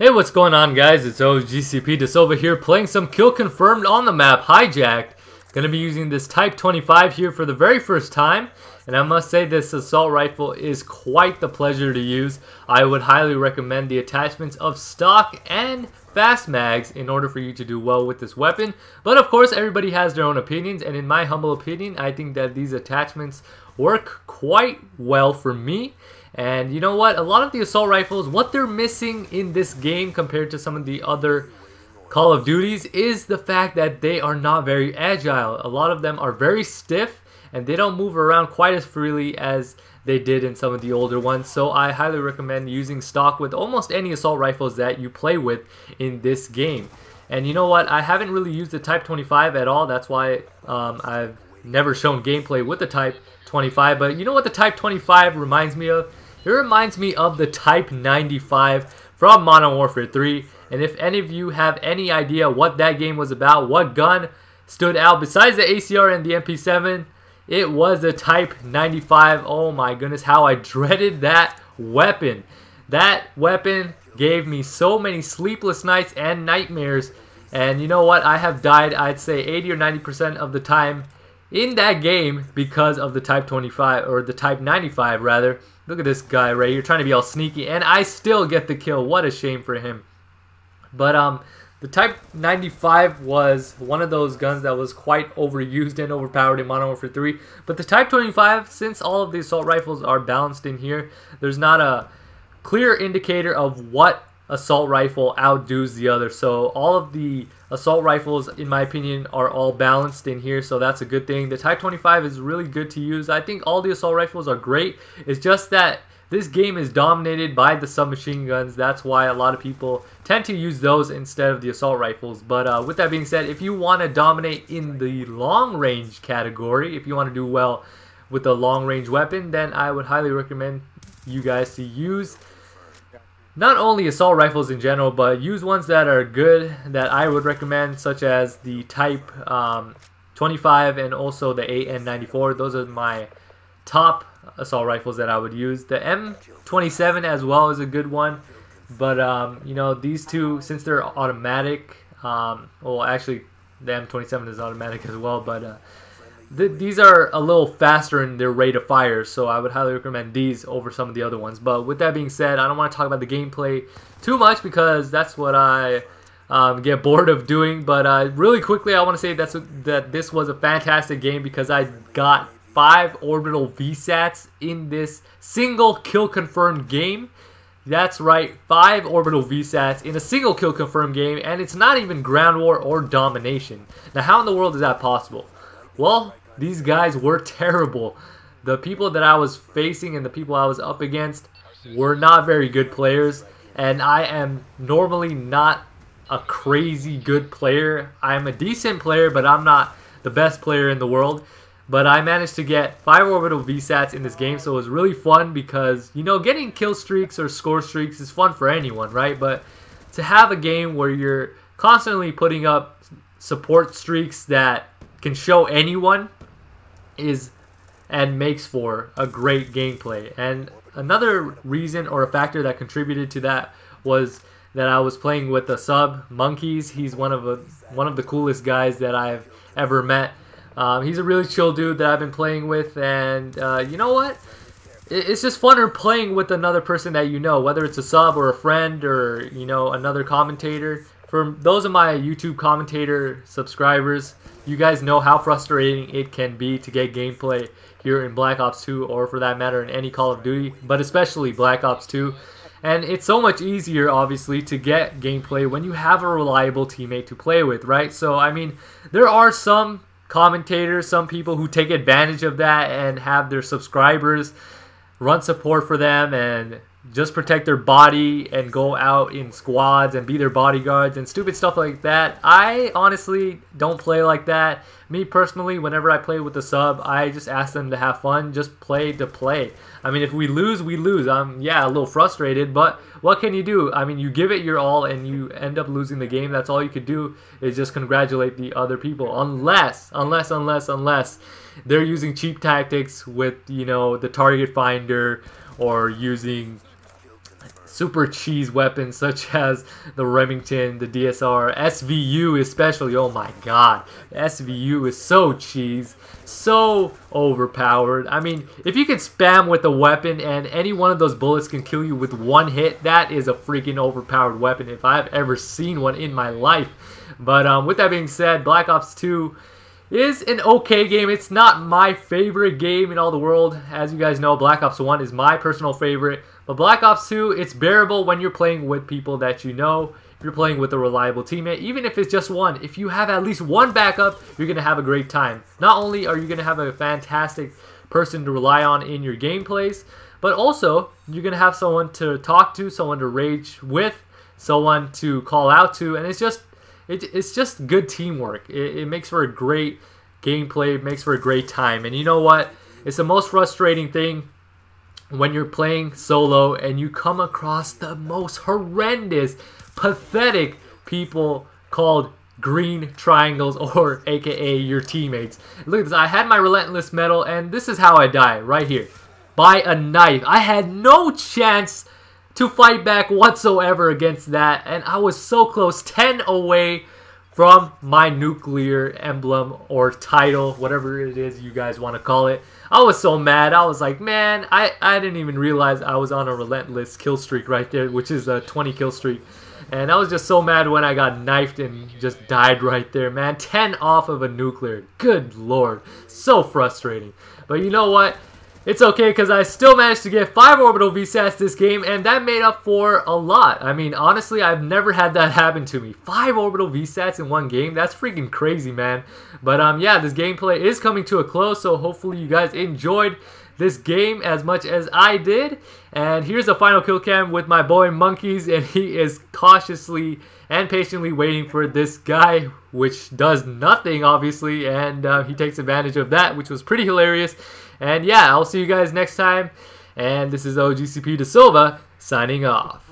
Hey, what's going on, guys? It's OGCP DeSilva here, playing some Kill Confirmed on the map, Hijacked. Gonna be using this Type 25 here for the very first time, and I must say this assault rifle is quite the pleasure to use. I would highly recommend the attachments of stock and fast mags in order for you to do well with this weapon. But of course, everybody has their own opinions, and in my humble opinion, I think that these attachments work quite well for me. And you know what? A lot of the assault rifles, what they're missing in this game compared to some of the other Call of Duties is the fact that they are not very agile. A lot of them are very stiff and they don't move around quite as freely as they did in some of the older ones. So I highly recommend using stock with almost any assault rifles that you play with in this game. And you know what? I haven't really used the Type 25 at all. That's why I've never shown gameplay with the Type 25. But you know what the Type 25 reminds me of? It reminds me of the Type 95 from Modern Warfare 3. And if any of you have any idea what that game was about, what gun stood out besides the ACR and the MP7, it was the Type 95. Oh my goodness, how I dreaded that weapon. That weapon gave me so many sleepless nights and nightmares. And you know what? I have died, I'd say 80 or 90% of the time in that game because of the Type 25, or the Type 95 rather. Look at this guy right here trying to be all sneaky, and I still get the kill. What a shame for him. But the Type 95 was one of those guns that was quite overused and overpowered in Modern Warfare 3. But the Type 25, since all of the assault rifles are balanced in here, there's not a clear indicator of what assault rifle outdoes the other. So all of the assault rifles, in my opinion, are all balanced in here, so that's a good thing. The Type 25 is really good to use. I think all the assault rifles are great. It's just that this game is dominated by the submachine guns. That's why a lot of people tend to use those instead of the assault rifles. But with that being said, if you want to dominate in the long range category, if you want to do well with a long range weapon, then I would highly recommend you guys to use not only assault rifles in general, but use ones that are good that I would recommend, such as the Type 25 and also the AN94. Those are my top assault rifles that I would use. The M27 as well is a good one, but you know, these two, since they're automatic, well, actually the M27 is automatic as well, but these are a little faster in their rate of fire, so I would highly recommend these over some of the other ones. But with that being said, I don't want to talk about the gameplay too much because that's what I get bored of doing. But really quickly, I want to say that this was a fantastic game because I got 5 Orbital VSATS in this single kill confirmed game. That's right, 5 Orbital VSATs in a single kill confirmed game, and it's not even ground war or domination. Now, how in the world is that possible? Well, these guys were terrible. The people that I was facing and the people I was up against were not very good players, and I am normally not a crazy good player. I'm a decent player, but I'm not the best player in the world. But I managed to get 5 Orbital VSATs in this game, so it was really fun because, you know, getting kill streaks or score streaks is fun for anyone, right? But to have a game where you're constantly putting up support streaks that can show anyone and makes for a great gameplay. And another reason or a factor that contributed to that was that I was playing with a sub, Monkeys. He's one of the coolest guys that I've ever met. He's a really chill dude that I've been playing with, and you know what? It's just funner playing with another person that you know, whether it's a sub or a friend or, you know, another commentator. For those of my YouTube commentator subscribers, you guys know how frustrating it can be to get gameplay here in Black Ops 2, or for that matter in any Call of Duty, but especially Black Ops 2. And it's so much easier, obviously, to get gameplay when you have a reliable teammate to play with, right? So, I mean, there are some commentators, some people who take advantage of that and have their subscribers run support for them and just protect their body and go out in squads and be their bodyguards and stupid stuff like that. I honestly don't play like that. Me personally, whenever I play with a sub, I just ask them to have fun, just play to play. I mean, if we lose, we lose. I'm, yeah, a little frustrated, but what can you do? I mean, you give it your all and you end up losing the game. That's all you could do is just congratulate the other people. Unless they're using cheap tactics with, you know, the target finder, or using super cheese weapons such as the Remington, the DSR, SVU especially. Oh my god, the SVU is so cheese, so overpowered. I mean, if you can spam with a weapon and any one of those bullets can kill you with one hit, that is a freaking overpowered weapon if I've ever seen one in my life. But with that being said, Black Ops 2 is an okay game. It's not my favorite game in all the world. As you guys know, Black Ops 1 is my personal favorite. But Black Ops 2, it's bearable when you're playing with people that you know. If you're playing with a reliable teammate, even if it's just one. If you have at least one backup, you're going to have a great time. Not only are you going to have a fantastic person to rely on in your gameplays, but also you're going to have someone to talk to, someone to rage with, someone to call out to, and it's just good teamwork. It makes for a great gameplay. It makes for a great time. And you know what? It's the most frustrating thing when you're playing solo and you come across the most horrendous, pathetic people called green triangles, or aka your teammates. Look at this. I had my relentless medal, and this is how I die right here. By a knife. I had no chance to fight back whatsoever against that, and I was so close, 10 away from my nuclear emblem or title, whatever it is you guys want to call it. I was so mad. I was like, man, I didn't even realize I was on a relentless kill streak right there, which is a 20 kill streak. And I was just so mad when I got knifed and just died right there, man. 10 off of a nuclear. Good lord. So frustrating. But you know what? It's okay because I still managed to get 5 orbital VSATs this game, and that made up for a lot. I mean, honestly, I've never had that happen to me. 5 orbital VSATs in one game? That's freaking crazy, man. But yeah, this gameplay is coming to a close, so hopefully you guys enjoyed this game as much as I did. And here's a final kill cam with my boy Monkeys, and he is cautiously and patiently waiting for this guy, which does nothing, obviously, and he takes advantage of that, which was pretty hilarious. And yeah, I'll see you guys next time. And this is OGCP Da Silva signing off.